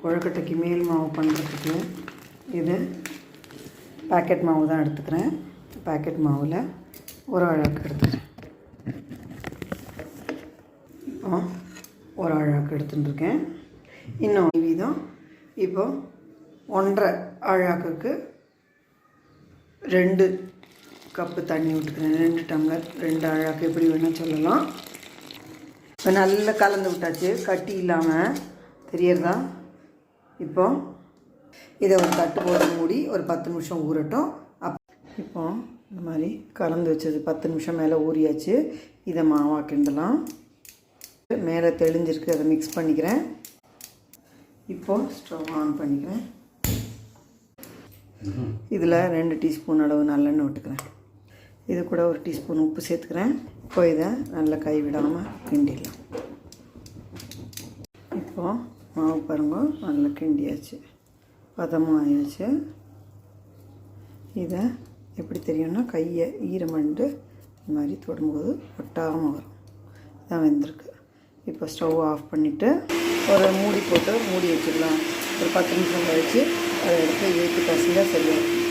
கொழுக்கட்டைக்கு மேல் மாவு பண்ணுறதுக்கு இது பாக்கெட் மாவு தான் எடுத்துக்கிறேன். பாக்கெட் மாவில் ஒரு அழகு எடுத்துக்கிறேன். இப்போ ஒரு அழகு எடுத்துட்டுருக்கேன். இன்னும் வீதம் இப்போது 1.5 அழகுக்கு 2 கப்பு தண்ணி விட்டுக்கிறேன். 2 டம்ளர் 2 அழகு எப்படி வேணால் சொல்லலாம். இப்போ நல்லா கலந்து விட்டாச்சு, கட்டி இல்லாமல் தெரியறதா. இப்போது இதை ஒரு தட்டு போட்டு மூடி ஒரு 10 நிமிஷம் ஊறட்டும். இப்போது இந்த மாதிரி கலந்து வச்சது 10 நிமிஷம் மேலே ஊறியாச்சு. இதை மாவாக கிண்டலாம். மேலே தெளிஞ்சிருக்கு, அதை மிக்ஸ் பண்ணிக்கிறேன். இப்போது ஸ்டவ் ஆன் பண்ணிக்கிறேன். இதில் 2 டீஸ்பூன் அளவு நல்லெண்ணெய் விட்டுக்கிறேன். இது கூட ஒரு டீஸ்பூன் உப்பு சேர்த்துக்கிறேன். இப்போ இதை நல்லா கை விடாமல் கிண்டிடலாம். இப்போது மாவு பாருங்க நல்லா கிண்டியாச்சு, பதமாக ஆயாச்சு. இதை எப்படி தெரியும்னா கையை ஈரமண்டு இந்த மாதிரி தொடும்போது ஒட்டாமல் வரும். இதான் வெந்திருக்கு. இப்போ ஸ்டவ் ஆஃப் பண்ணிவிட்டு ஒரு மூடி போட்டு மூடி வச்சிடலாம். ஒரு 10 நிமிஷம் கழித்து அதை எடுத்து ஏற்றி பசங்க சரியாக